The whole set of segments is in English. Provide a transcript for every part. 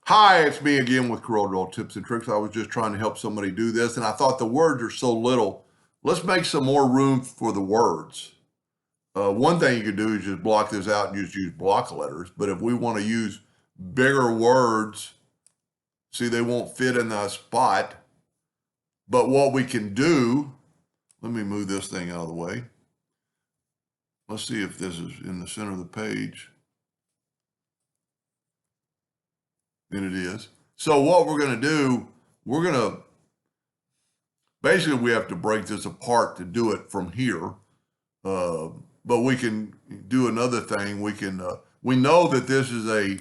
Hi, it's me again with Corel Tips and Tricks. I was just trying to help somebody do this, and I thought the words are so little. Let's make some more room for the words. One thing you could do is just block this out and just use block letters. But if we want to use bigger words, see, they won't fit in the spot. But what we can do, let me move this thing out of the way. Let's see if this is in the center of the page. And it is. So what we're going to do, basically we have to break this apart to do it from here. But we can do another thing. We know that this is a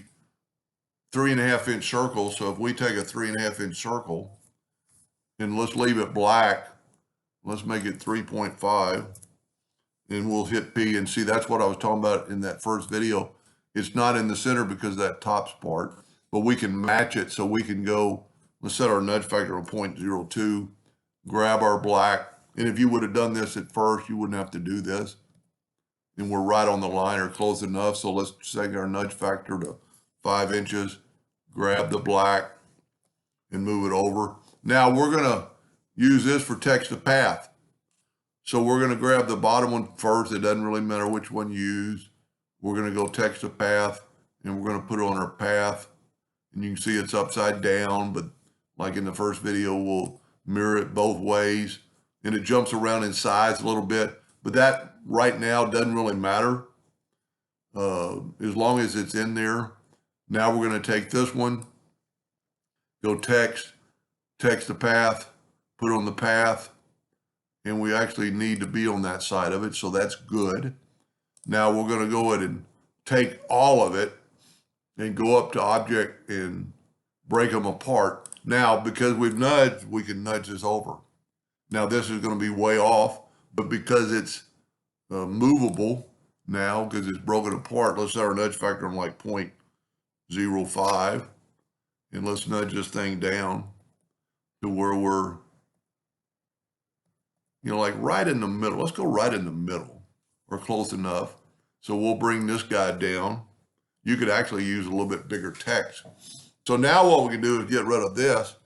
3.5 inch circle. So if we take a 3.5 inch circle and let's leave it black, let's make it 3.5 and we'll hit P, and see, that's what I was talking about in that first video. It's not in the center because of that top part, but we can match it. So we can go, let's set our nudge factor on 0.02, grab our black. And if you would have done this at first, you wouldn't have to do this. And we're right on the line or close enough. So let's set our nudge factor to 5 inches, grab the black and move it over. Now we're gonna use this for text to path. So we're gonna grab the bottom one first. It doesn't really matter which one you use. We're gonna go text to path and we're gonna put it on our path. And you can see it's upside down, but like in the first video, we'll mirror it both ways. And it jumps around in size a little bit, but that right now doesn't really matter as long as it's in there. Now we're going to take this one, go text to path, put it on the path, and we actually need to be on that side of it, so that's good. Now we're going to go ahead and take all of it and go up to object and break them apart. Now, because we've nudged, we can nudge this over. Now this is going to be way off, but because it's movable now, because it's broken apart, let's set our nudge factor on like 0.05, and let's nudge this thing down to where we're, like right in the middle. Let's go right in the middle or close enough. So we'll bring this guy down. You could actually use a little bit bigger text. So now what we can do is get rid of this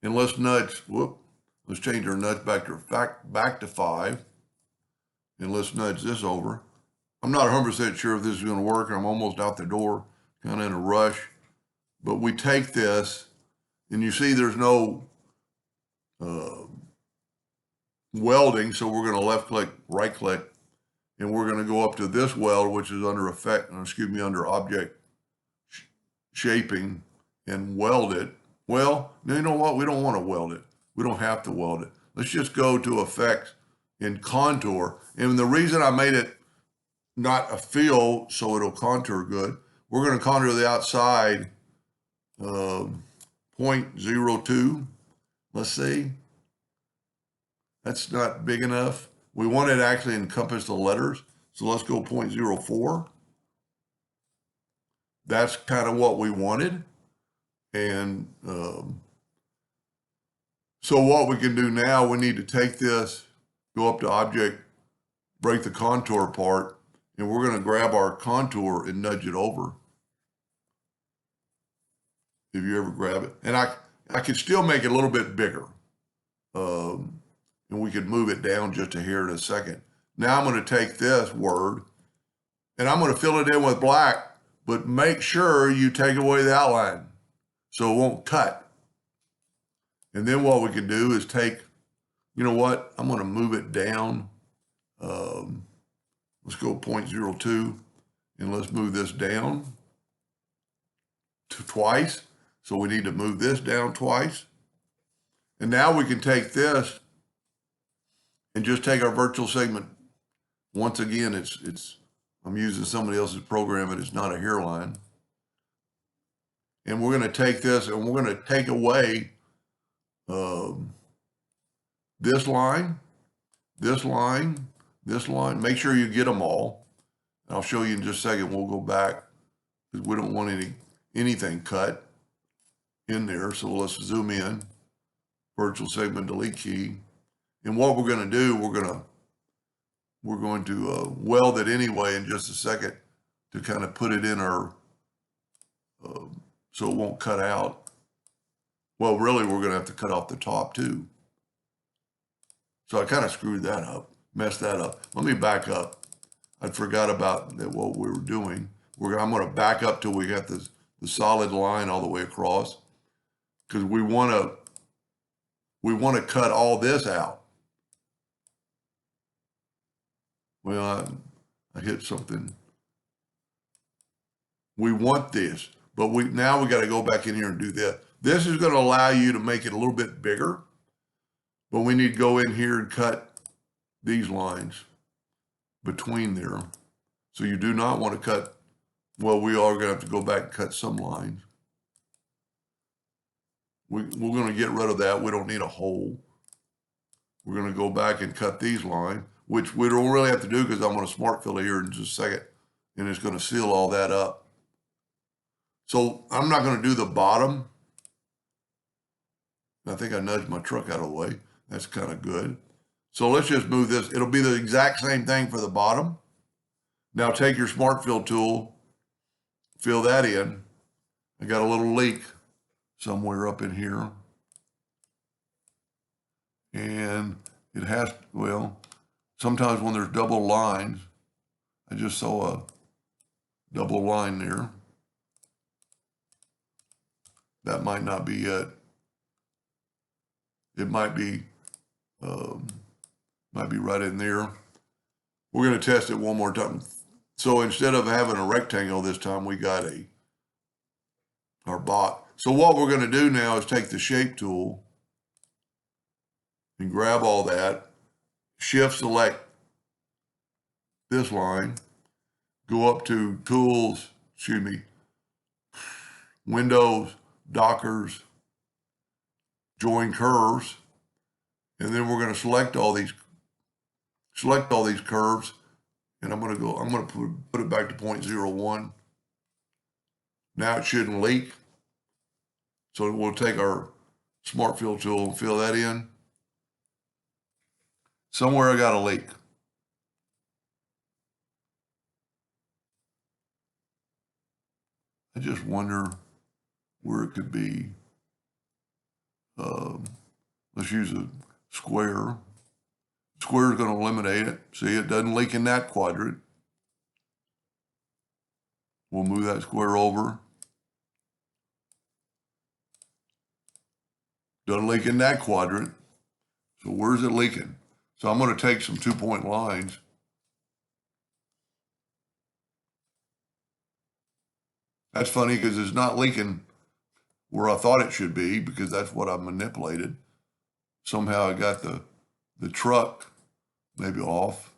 and let's nudge, let's change our nudge factor back to 5 and let's nudge this over. I'm not 100% sure if this is going to work. I'm almost out the door, kind of in a rush, but we take this and you see there's no welding. So we're going to left click, right click, and we're going to go up to this weld, which is under under object shaping, and weld it. Well, you know what? We don't want to weld it. We don't have to weld it. Let's just go to effects and contour. And the reason I made it not a fill so it'll contour good, we're going to contour the outside 0.02. Let's see. That's not big enough. We want it to actually encompass the letters. So let's go 0.04. That's kind of what we wanted. And so what we can do now, we need to take this, go up to object, break the contour apart, and we're going to grab our contour and nudge it over. If you ever grab it. And I could still make it a little bit bigger. And we could move it down just a hair in a second. Now I'm going to take this word and I'm going to fill it in with black, but make sure you take away the outline so it won't cut. And then what we can do is take, you know what, I'm going to move it down. Let's go 0.02 and let's move this down to twice. So we need to move this down twice. And now we can take this and just take our virtual segment. Once again, I'm using somebody else's program and it's not a hairline. And we're going to take this and we're going to take away this line, this line, this line. Make sure you get them all. And I'll show you in just a second. We'll go back because we don't want anything cut in there. So let's zoom in, virtual segment delete key. And what we're going to do, we're going to weld it anyway in just a second to kind of put it in our so it won't cut out. Well, really, we're going to have to cut off the top too. So I kind of screwed that up, messed that up. Let me back up. I forgot about what we were doing. I'm going to back up till we got the solid line all the way across, because we want to cut all this out. Well, I hit something. We want this, but now we got to go back in here and do this. This is going to allow you to make it a little bit bigger, but we need to go in here and cut these lines between there. So you do not want to cut, well, we are going to have to go back and cut some lines. We're going to get rid of that. We don't need a hole. We're going to go back and cut these lines, which we don't really have to do because I'm going to smart fill here in just a second, and it's going to seal all that up. So I'm not going to do the bottom. I think I nudged my truck out of the way. That's kind of good. So let's just move this. It'll be the exact same thing for the bottom. Now take your smart fill tool, fill that in. I got a little leak somewhere up in here. And it has, well, sometimes when there's double lines, I just saw a double line there. That might not be it. It might be right in there. We're going to test it one more time. So instead of having a rectangle this time, we got our box. So what we're going to do now is take the shape tool and grab all that, shift select this line, go up to tools, windows, dockers, join curves, and then we're going to select all these curves, and I'm going to put it back to 0.01. Now it shouldn't leak. So we'll take our smart fill tool and fill that in. Somewhere I got a leak. I just wonder where it could be. Let's use a square. Square is going to eliminate it. See, it doesn't leak in that quadrant. We'll move that square over. Doesn't leak in that quadrant. So where's it leaking? So I'm going to take some 2-point lines. That's funny because it's not leaking where I thought it should be, because that's what I manipulated. Somehow I got the truck maybe off.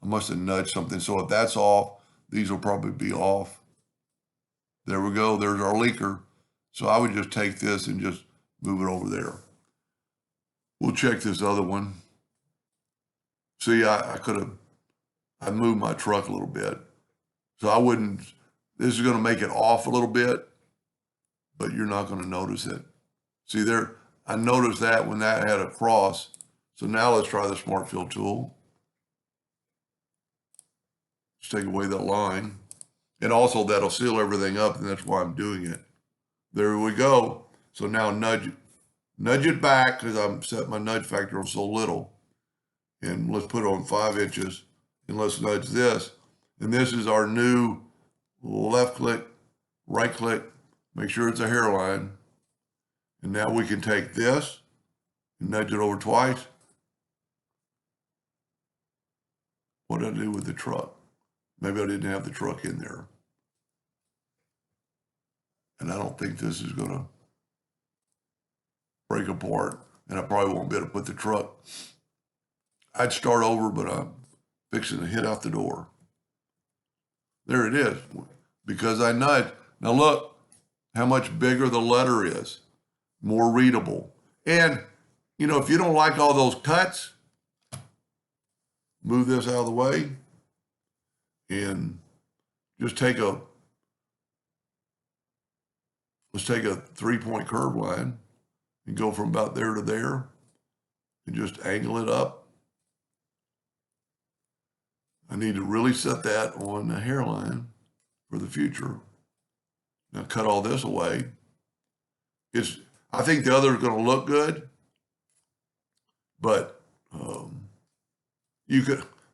I must have nudged something. So if that's off, these will probably be off. There we go. There's our leaker. So I would just take this and just move it over there. We'll check this other one. See, I moved my truck a little bit. So this is going to make it off a little bit, but you're not going to notice it. See there, I noticed that when that had a cross. So now let's try the smart fill tool. Just take away that line. And also that'll seal everything up, and that's why I'm doing it. There we go. So now nudge it back, because I'm set my nudge factor on so little. And let's put it on 5 inches, and let's nudge this. And this is our new left click, right click, make sure it's a hairline. And now we can take this and nudge it over twice. What did I do with the truck? Maybe I didn't have the truck in there. And I don't think this is going to break apart, and I probably won't be able to put the truck. I'd start over, but I'm fixing to hit out the door. There it is, because I nudged. Now look how much bigger the letter is, more readable. And, if you don't like all those cuts, move this out of the way and just let's take a 3-point curve line and go from about there to there and just angle it up. I need to really set that on a hairline for the future. Now cut all this away. I think the other is going to look good, but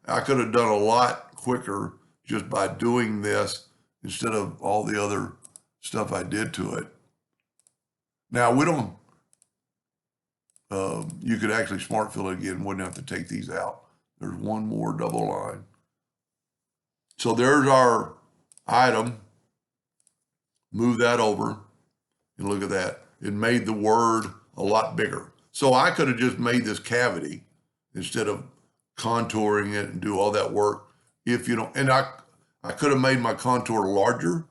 I could have done a lot quicker just by doing this instead of all the other stuff I did to it. Now we don't, you could actually smart fill it again, wouldn't have to take these out. There's one more double line. So there's our item. Move that over and look at that. It made the word a lot bigger. So I could have just made this cavity instead of contouring it and do all that work. If you don't, and I could have made my contour larger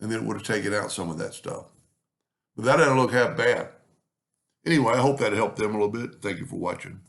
and then it would have taken out some of that stuff. But that didn't look half bad. Anyway, I hope that helped them a little bit. Thank you for watching.